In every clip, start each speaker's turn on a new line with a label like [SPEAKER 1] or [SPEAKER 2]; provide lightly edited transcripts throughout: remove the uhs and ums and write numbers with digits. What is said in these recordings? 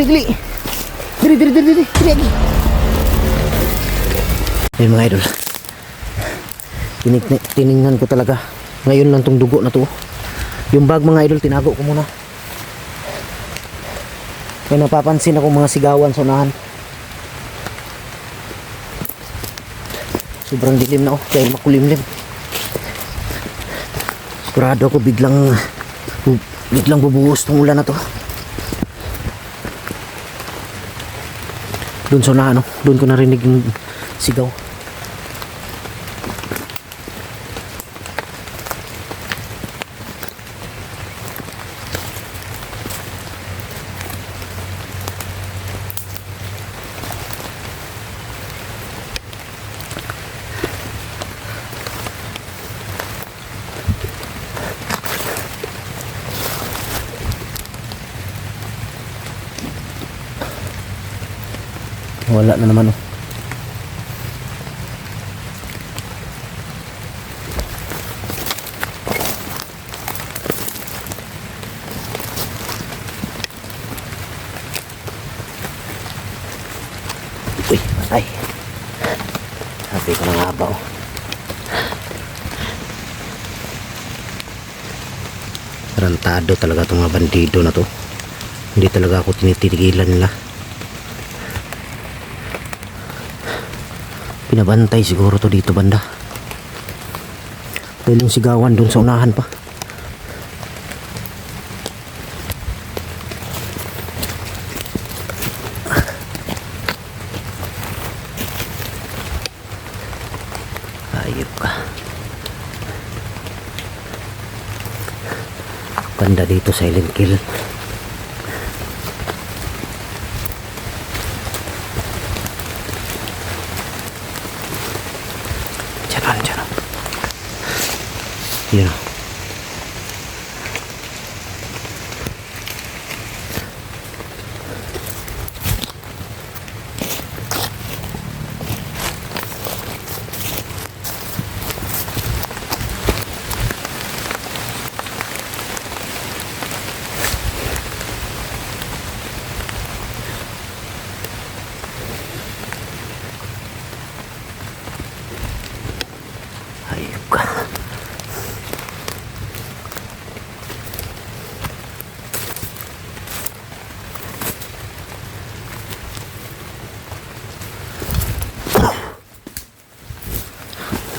[SPEAKER 1] dili. Diri. Ayun mga idol. Tiningnan ko talaga. Ngayon lang tong dugo na to. Yung bag mga idol, tinago ko muna. May napapansin ako mga sigawan sa unahan. Sobrang dilim na kaya makulimlim. Sigurado ako biglang bubuhos tong ulan na to. Doon sa unahan, doon ko narinig yung sigaw. Wala na naman Uy, patay. Sabi ko na nga ba Tarantado talaga itong mga bandido na to. Hindi talaga ako tinitigilan nila. Pinabantay siguro to dito banda. Dahil yung sigawan dun sa unahan pa. Ayop ka. Banda dito, silent kill. Yan. Ayop ka.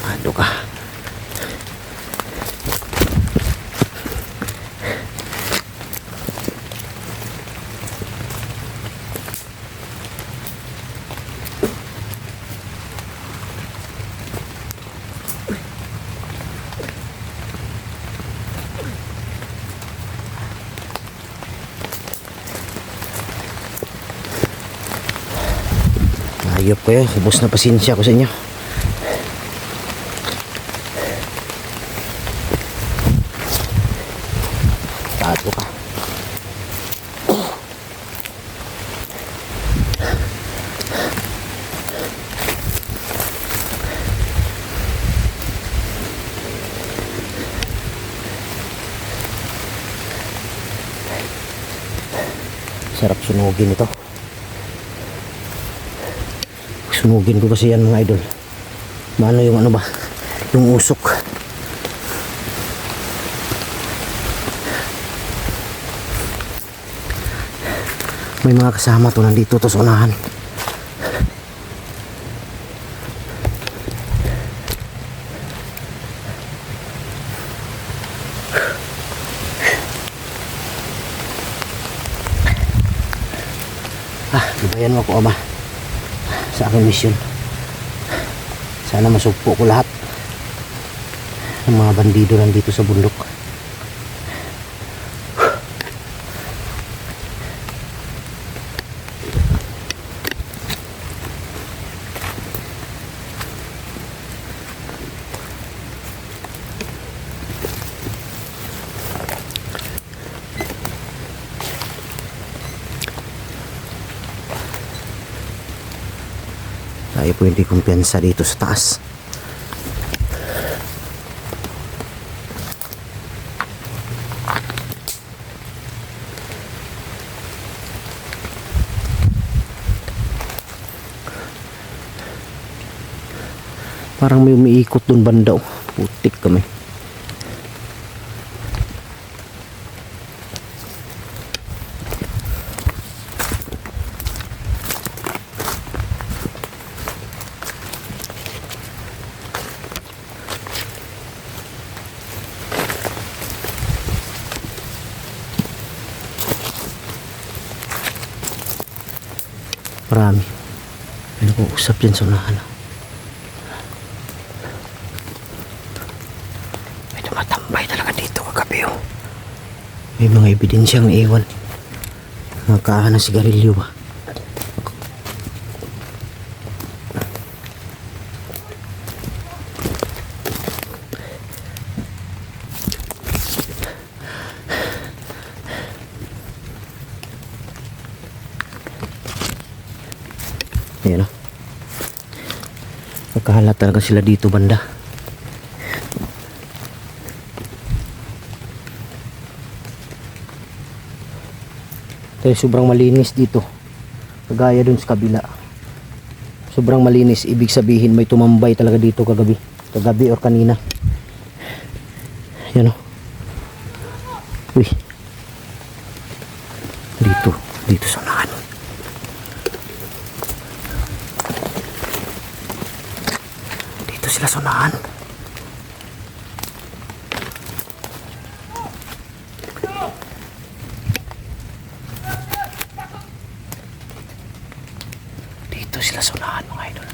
[SPEAKER 1] Ano ka? Ayop kayo, ubos na pasensya ko sa inyo. Tato ka. Sarap sunugin ito. Sunugin ko kasi yan mga idol. Maano yung ano ba? Yung usok. May mga kasama to nandito to sa unahan. Gabayan mo ako ama sa aking misyon. Sana masugpo ko lahat ng mga bandido nandito sa bundok. Tayo po hindi kumpiyansa dito sa taas. Parang may umiikot doon banda. Oh. Putik kami. Marami. May nag-uusap dyan sa unahan. May tumatambay talaga dito kagabi. Oh. May mga ebidensyang naiwan. Mga kahan ng sigarilyo ba? Ayan o. Nagkahala talaga sila dito banda. Kaya sobrang malinis dito. Kagaya dun sa kabila. Sobrang malinis. Ibig sabihin may tumambay talaga dito kagabi. Kagabi or kanina. Ayan o. Uy. Dito. Dito sa unahan. Sila sunahan. Dito sila sunahan mga idol.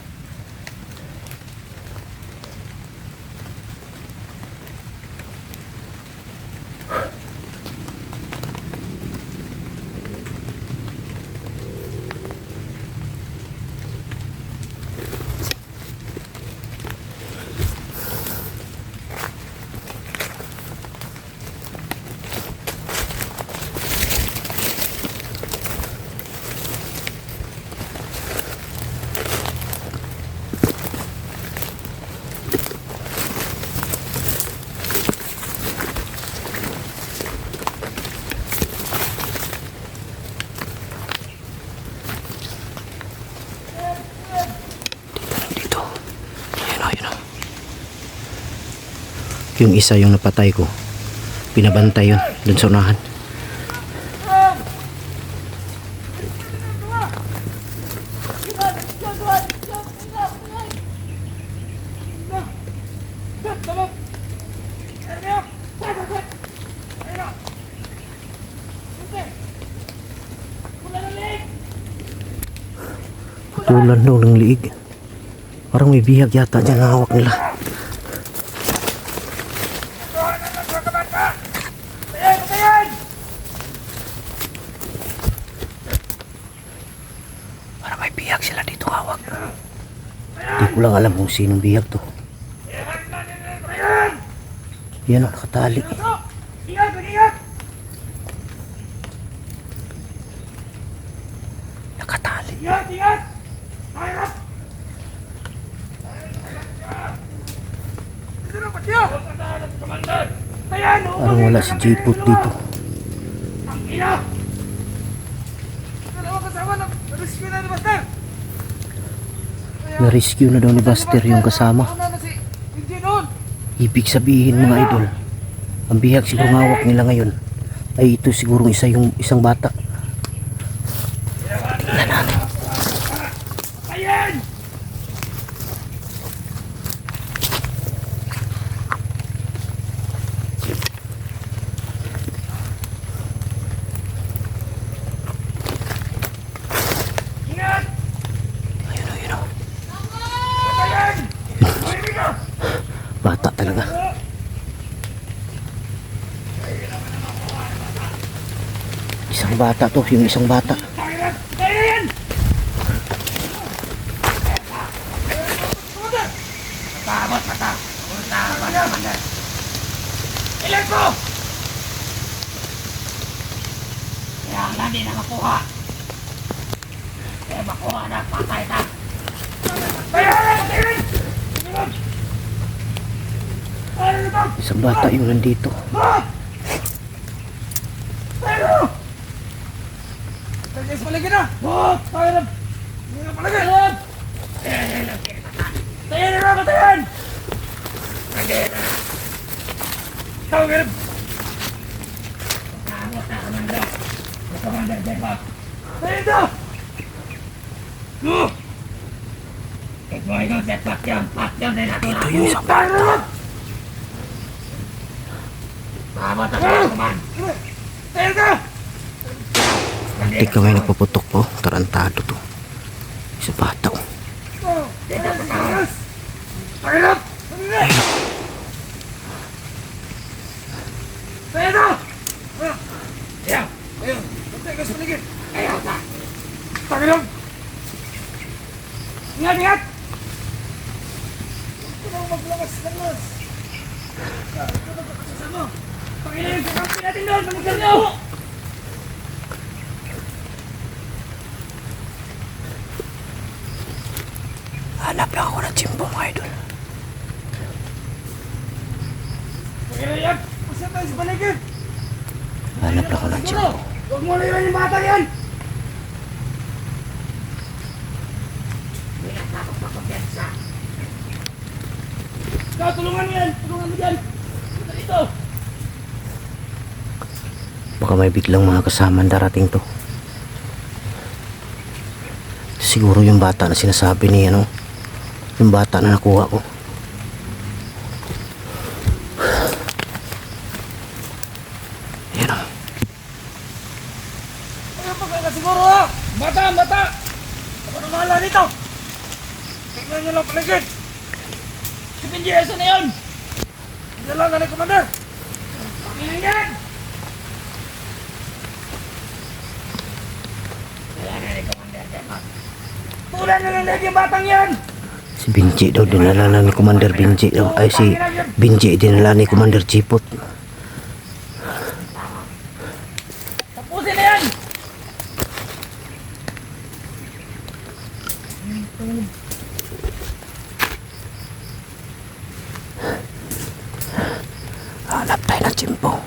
[SPEAKER 1] Yung isa yung napatay ko, pinabantay yun dun sa unahan. Tulan daw ng liig. Parang may bihag yata dyan na hawak nila. Parang may bihag sila dito hawak. Hindi ko lang alam kung sinong bihag to. Yan o, nakatali. Nakatali. Parang wala si J-Put dito. Na-rescue na daw ni Buster yung kasama. Ibig sabihin mga idol, ang bihag siguro ngawak nila ngayon ay ito siguro isang bata. Tingnan natin. Bata talaga. Isang bata to, yung isang bata.
[SPEAKER 2] Ilan ko! Kaya ang landi na makuha. Kaya makuha na patay na.
[SPEAKER 1] Isang bata yung nandito.
[SPEAKER 2] Guys, palagay na! Tayo na! Hindi na palagay! Tayo na! Patayan! William! Nakabot na, Commander! Commander, Jacob! Dito! Ikaw, Jacob yan! Patyon din ako!
[SPEAKER 1] Ito yung isang bata.
[SPEAKER 2] Nakabot na, Command! Dito!
[SPEAKER 1] Di kami nagpaputok po. Tarantado to. Isa bata oh.
[SPEAKER 2] Dito sa taas! Pakilap! Dito! Ayaw! Ayaw! Pagtay ka sa paligid! Ayaw ka! Pakilap! Ingat! Ingat! Huwag mo maglamas-lamas! Pakilap! Kakampi natin doon! Pagkakal nyo!
[SPEAKER 1] Hanap lang ako ng Jimbo mga idol.
[SPEAKER 2] Pakilap! Masa tayo sa paligid!
[SPEAKER 1] Hanap lang ako ng Jimbo.
[SPEAKER 2] Huwag mo liwan yung bata yan! Hindi na tapos pakumpiyansa. Ikaw, tulungan mo yan! Tulungan mo dyan! Ito dito!
[SPEAKER 1] Baka may biglang mga kasamang darating to. Siguro yung bata na sinasabi ni ano. Yung bata na nakuha ko. Ayan o.
[SPEAKER 2] Ayaw pa kaya siguro ha! Bata! Bata! Ako na mahala dito! Tingnan nyo lang paligid! Si Pinjiesa na yun! Dalaga ni Commander! Panginoon yan! Dalaga ni Commander Demon! Tulan na ng leg yung batang yan!
[SPEAKER 1] Si Binji daw dinala na ni Commander Binji daw. Ay si Binji dinala ni Commander Chipot.
[SPEAKER 2] Tapusin na yan!
[SPEAKER 1] Hanap tayo ng Jimbo.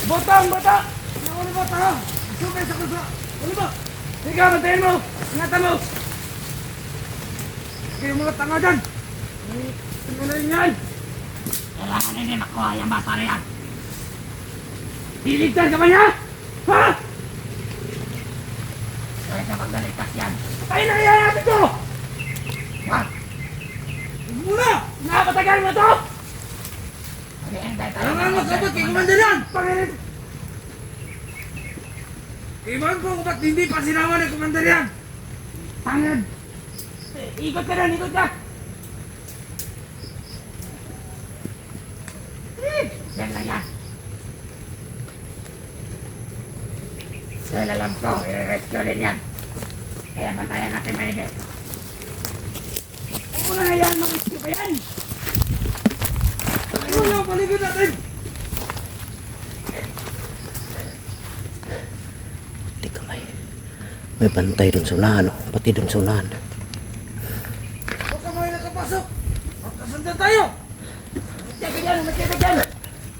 [SPEAKER 2] Bata! Bata! Ano bata ha? Sukay sa kusa! Ano ba? Sige, mantayin mo! Ingatan mo! Sige, mga tanga dyan! Ano na yun yan? Kailangan hindi makuha yung bata na yan! Iligtas ka ba niya? Ha? Kaya ka magdaligtas yan! Tayo na kaya natin to! Ha? Muna! Nakapatagal mo to! Ano nga magkabot kay Commander yan? Panginoon! Iwan ko kung ba't hindi pa sinama ni Commander yan! Panginoon! Ikot ka rin, ikot ka! Yan lang yan! Dahil alam ko, i-rescue din yan! Kaya bantayan natin maigit! Huwag mo na yan, mag-rescue pa yan! Ano yung paligid natin?
[SPEAKER 1] Hindi ka may bantay dun sa unahan. Pati dun sa unahan.
[SPEAKER 2] Huwag ka mga nakapasok! Magkasundan tayo! Magtiyag ka dyan! Magtiyag ka dyan!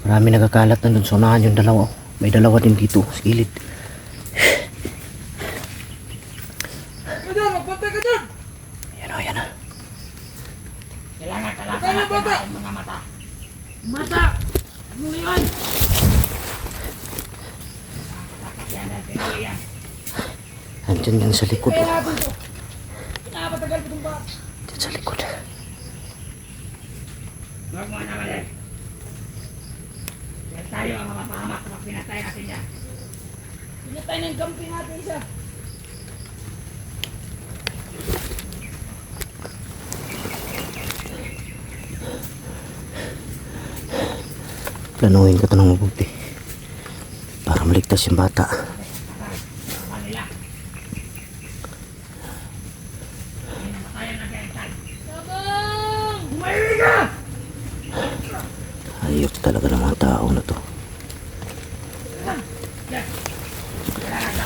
[SPEAKER 1] Marami nagkakalat na dun sa unahan yung dalawa. May dalawa din dito sa gilid.
[SPEAKER 2] Ka dyan! Magpantay ka dyan!
[SPEAKER 1] Ayan o, ayan na.
[SPEAKER 2] Kailangan natin ang mga mata. Mata! Ano yun? Yan natin yan.
[SPEAKER 1] Andyan yan sa likod.
[SPEAKER 2] Kaya
[SPEAKER 1] Oh.
[SPEAKER 2] natin to. Pinapatagal ko itong ba?
[SPEAKER 1] Andyan sa likod.
[SPEAKER 2] Huwag mo na mali. Yan tayo ang mapapahamak kapag pinatay natin yan. Pinatay ng kampi natin isa.
[SPEAKER 1] Planuhin ko ito ng mabuti. Para maligtas yung bata.
[SPEAKER 2] Manila. Pinamatayan na kaya tayo. Sabang! Umayri ka!
[SPEAKER 1] Ayok talaga ng mga tao na to.
[SPEAKER 2] Yan. Kailangan ka.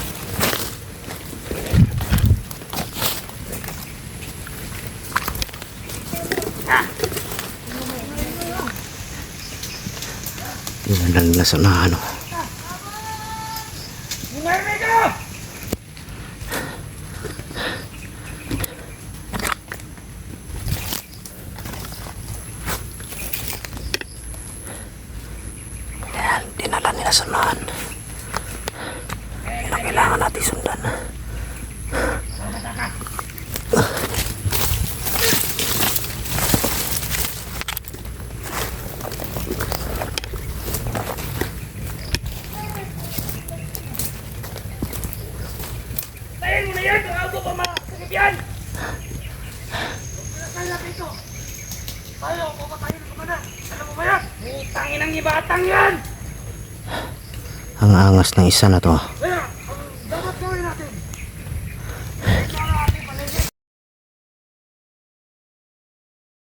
[SPEAKER 1] Yung nila sa unahan. Oh.
[SPEAKER 2] Umayri ka! Kaya dito. Tayo, pumatayin ng Commander. Alam mo ba yan? Utangin ang ibatang yan!
[SPEAKER 1] Ang angas ng isa na to.
[SPEAKER 2] Kaya,